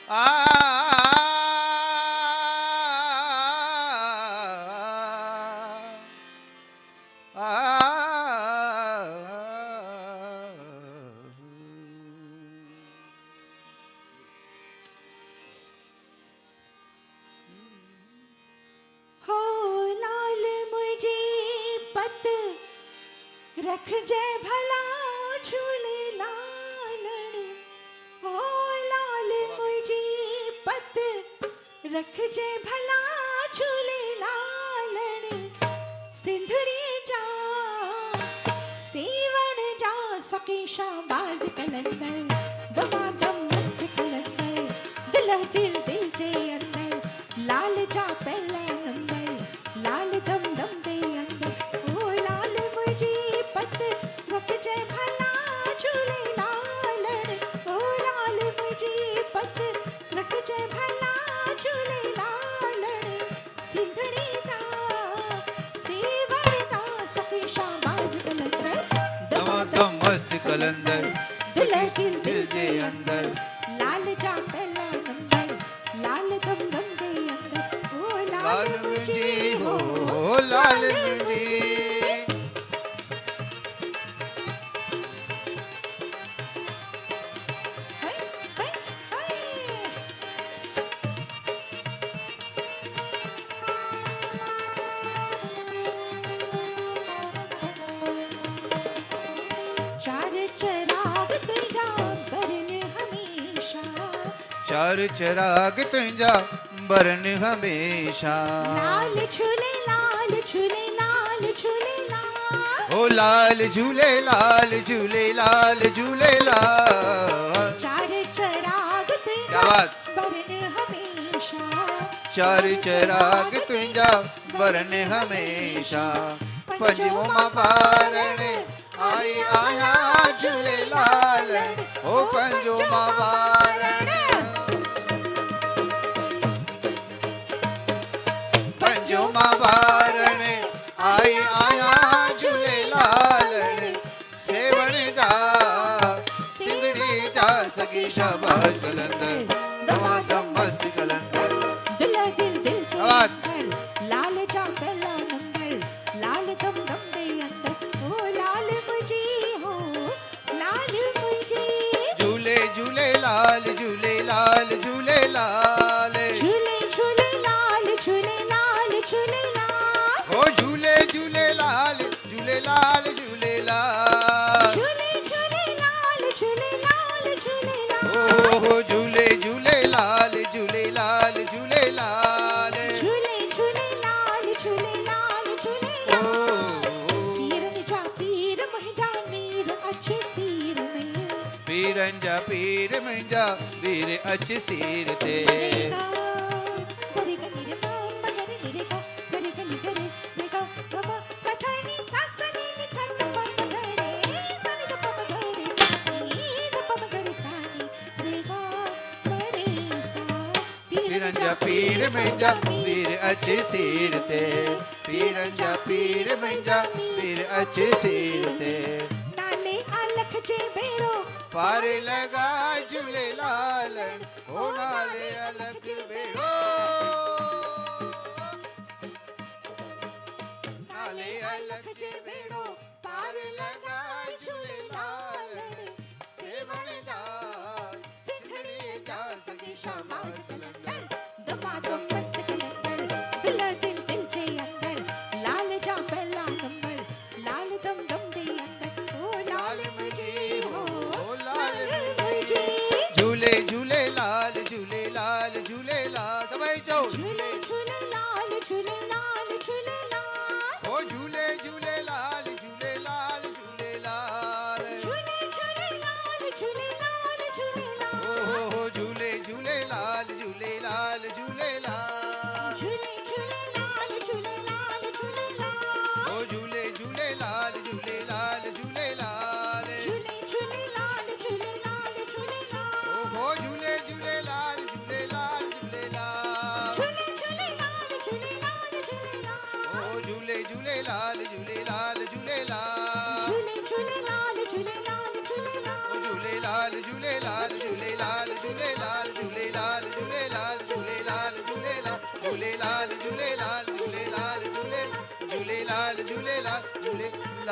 आ हो लाल मुझे पत रख जय भला झूले लालण। हो लाल मुझे पत रख जय भला झूले लालण। सिंधड़ी जा सेवण जा सकेशा बाज कलंदर। दमादम मस्त कलंदर दिल दिल दिल जे अंदर। लाल जा पहला नंबर लाल दम दम दे अंदर। ओ लाल मुझे पत रख जय भला झूले लालण। ओ लाल मुझे पत रख जय भला झूले लालण। सिंधड़ी दा सेवण दा सकेशा बाज कलंदर। दमादम मस्त कलंदर दिल दिल दिल जे अंदर। लाल जा पहला नंबर लाल दम दम दे अंदर। ओ लाल लाल मुझे मुझे हो हो लाल मुझे। हाय हाय हाय। चार चराग तुझा बरन हमेशा। चार चराग तुझा बरन हमेशा। लाल झूले लाल झूले लाल झूले लाल। ओ लाल झूले लाल झूले लाल झूले लाल। चार चराग क्या तुझा बात। बरन हमेशा। चार चराग तुझा बरन हमेशा। पंजो मां पारण आई आया झूले लालण। ओ पंजो मां पारण पंजो मां पारण आई आया झूले लालण। सेवण जा सिंधड़ी जा सगी शाबाश कलंदर। दमादम मस्त कलंदर दिल दिल दिल जे आवाज। अंदर। लाल जा पहला नंबर लाल दम दम दे अंदर। ओ लाल मुझे हो लाल मुझे। झूले झूले लाल झूले लाल झूले लाल। झूले झूले लाल झूले लाल झूले लाल। हो झूले झूले लाल झूले लाल झूले लाल। झूले झूले लाल झूले लाल झूले लाल। हो झूले झूले लाल झूले लाल झूले लाल। झूले झूले लाल झूले लाल झूले ओ लाल। पीरन जा पीर मुंहिंजा मीर अच सीर में। पीरन जा पीर मुंहिंजा वीर अच सीर ते। गरे ग रे ग म गरे रे ग गरे ग नि गरे रे ग ग म प थ नि सा स नि नि थ त प म ग रे सा नि ग प म ग रे नि ग प म ग रे सा नि रे ग म रे सा। पीरन जा पीर मुंहिंजा वीर अच सीर ते। पीरन जा पीर मुंहिंजा वीर अच सीर ते। नाले अलख जे बेड़ो पार लगा झूले लालण। ओ नाले अलग बेड़ो नाले अलग जे बेड़ो पार लगा झूले लालण। सेवण जा सिंधड़ी जा सगी शाबाश कलंदर। दमादम मस्त कलंदर दिल दिल दिल जे अंदर। लाल जा पहला नंबर लाल दम दम दे अंदर। ओ लाल मुझे हो लाल मुझे। झूले झूले लाल झूले लाल झूले लाल। दबाई जाओ झूले झूले लाल झूले लाल झूले लाल। ओ झूले झूले लाल झूले लाल झूले लाल। झूले झूले लाल झूले लाल झूले लाल। ओ झूले झूले लाल झूले लाल झूले लाल। झूले झूले लाल झूले लाल झूले लाल। ओ झूले झूले लाल झूले लाल झूले लाल। झूले झूले लाल झूले लाल झूले लाल। ओ हो झूले झूले लाल झूले लाल झूले लाल। झूले झूले लाल झूले लाल झूले लाल। ओ झूले झूले लाल झूले लाल झूले लाल। झूले झूले लाल झूले लाल झूले लाल। ओ झूले लाल झूले लाल झूले लाल झूले लाल झूले लाल। झूलेलाल झूलेलाल झूलेलाल झूले झूलेलाल झूलेलाल झूलेलाल